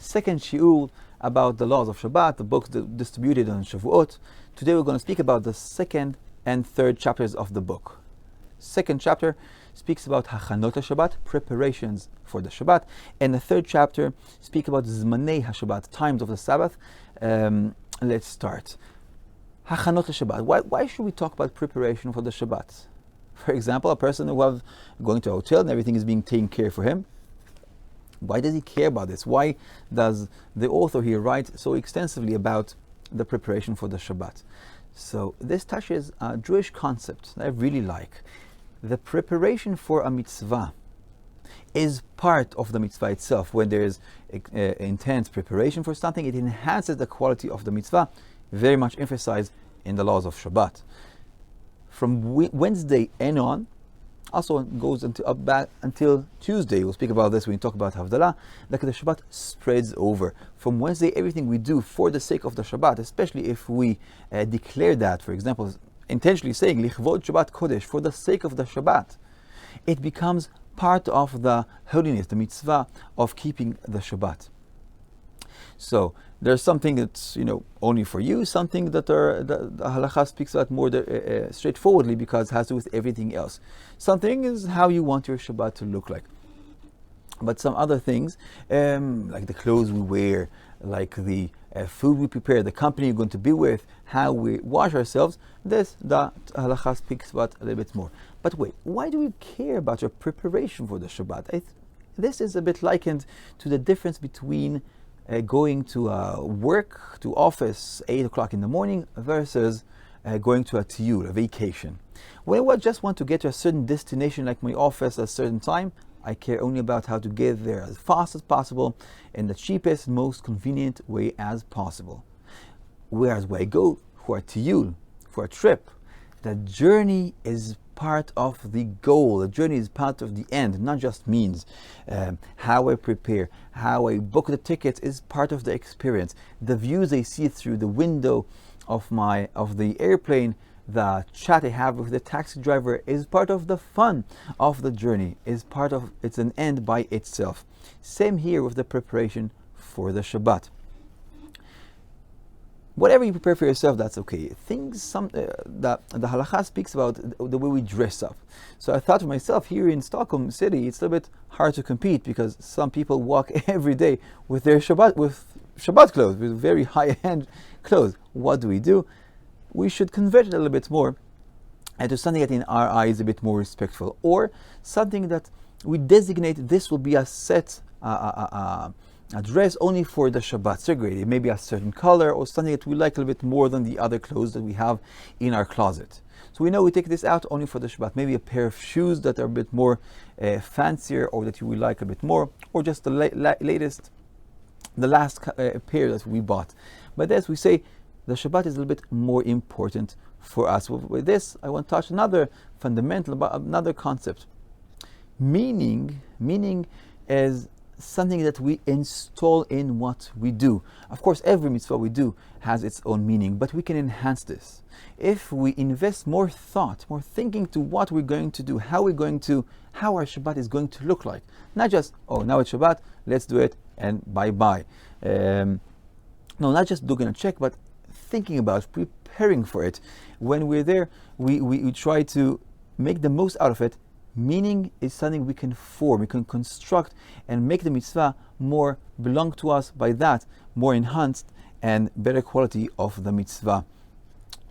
second shiur about the laws of Shabbat, the book distributed on Shavuot. Today we're going to speak about the second and third chapters of the book. Second chapter speaks about Hachanot Shabbat, preparations for the Shabbat, and the third chapter speaks about Zmanei HaShabbat, times of the Sabbath. Let's start. Hachanot Shabbat. Why should we talk about preparation for the Shabbat? For example, a person who is going to a hotel and everything is being taken care for him. Why does he care about this? Why does the author here write so extensively about the preparation for the Shabbat? So this touches a Jewish concept that I really like. The preparation for a mitzvah is part of the mitzvah itself. When there is intense preparation for something, it enhances the quality of the mitzvah, very much emphasized in the laws of Shabbat. From Wednesday and on, also goes until Tuesday. We'll speak about this when we talk about Havdalah. Like the Shabbat spreads over. From Wednesday, everything we do for the sake of the Shabbat, especially if we declare that, for example, intentionally saying Lichvod Shabbat Kodesh, for the sake of the Shabbat, it becomes part of the holiness, the mitzvah of keeping the Shabbat. So there's something that's only for you, something that the halacha speaks about more straightforwardly because it has to do with everything else. Something is how you want your Shabbat to look like. But some other things, like the clothes we wear, like the food we prepare, the company you're going to be with, how we wash ourselves, this the halacha speaks about a little bit more. But wait, why do we care about your preparation for the Shabbat? This is a bit likened to the difference between going to work, to office, 8 o'clock in the morning versus going to a tiyul, a vacation. When I just want to get to a certain destination like my office at a certain time, I care only about how to get there as fast as possible in the cheapest, most convenient way as possible. Whereas when I go for a tiyul, for a trip, the journey is part of the goal. The journey is part of the end, not just means. How I prepare, how I book the tickets is part of the experience. The views I see through the window of the airplane, the chat I have with the taxi driver is part of the fun of the journey. It's an end by itself. Same here with the preparation for the Shabbat. Whatever you prepare for yourself, that's okay. That the halacha speaks about the way we dress up. So I thought to myself, here in Stockholm City, it's a little bit hard to compete because some people walk every day with their Shabbat clothes, with very high-end clothes. What do? We should convert it a little bit more into something that in our eyes is a bit more respectful, or something that we designate this will be a set a dress only for the Shabbat segregated. Maybe a certain color or something that we like a little bit more than the other clothes that we have in our closet. So we know we take this out only for the Shabbat. Maybe a pair of shoes that are a bit more fancier or that you will like a bit more, or just the last pair that we bought. But as we say, the Shabbat is a little bit more important for us. With this, I want to touch another concept. Meaning is something that we install in what we do. Of course, every mitzvah we do has its own meaning, but we can enhance this. If we invest more thought, more thinking to what we're going to do, how our Shabbat is going to look like. Not just, now it's Shabbat, let's do it, and bye-bye. No, not just doing a check, but thinking about, preparing for it. When we're there, we try to make the most out of it. Meaning is something we can form, we can construct and make the mitzvah more belong to us, by that more enhanced and better quality of the mitzvah.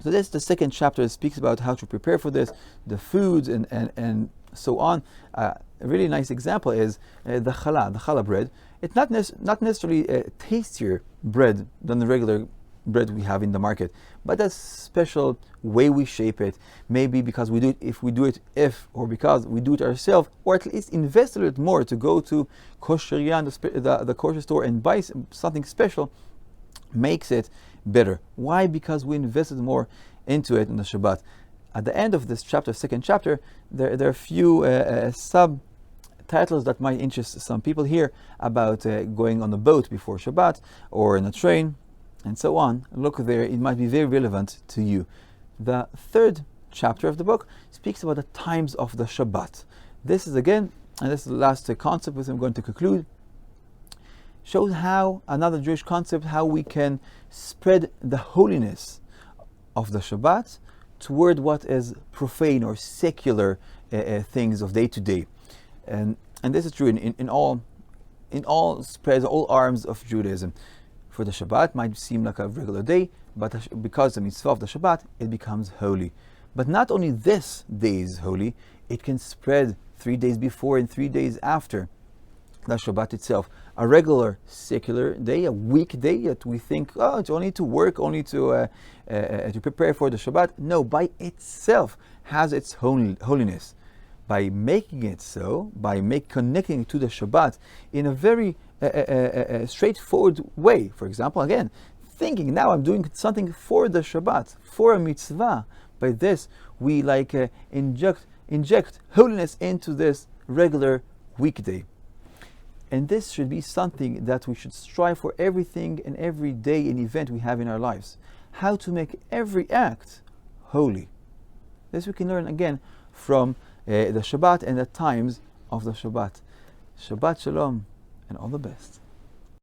So that's the second chapter. It speaks about how to prepare for this, the foods and so on. A really nice example is the challah bread. It's not necessarily a tastier bread than the regular bread we have in the market, but a special way we shape it. Maybe because we do it, because we do it ourselves, or at least invest a little more to go to kosherian, the kosher store, and buy something special, makes it better. Why? Because we invested more into it in the Shabbat. At the end of this chapter, second chapter, there are a few subtitles that might interest some people here about going on a boat before Shabbat or in a train, and so on. Look there, it might be very relevant to you. The third chapter of the book speaks about the times of the Shabbat. This is again, and this is the last concept which I'm going to conclude. shows how, another Jewish concept, how we can spread the holiness of the Shabbat toward what is profane or secular things of day to day. And this is true in all spreads, all arms of Judaism. For the Shabbat might seem like a regular day, but because the mitzvah of the Shabbat, it becomes holy. But not only this day is holy, it can spread 3 days before and 3 days after the Shabbat itself. A regular secular day, a weekday that we think, oh, it's only to work, only to prepare for the Shabbat. No, by itself has its holiness. By making it so, by connecting it to the Shabbat in a very straightforward way. For example, again, thinking now I'm doing something for the Shabbat, for a mitzvah. By this, we inject holiness into this regular weekday. And this should be something that we should strive for everything and every day and event we have in our lives. How to make every act holy. This we can learn again from the Shabbat and the times of the Shabbat. Shabbat Shalom and all the best.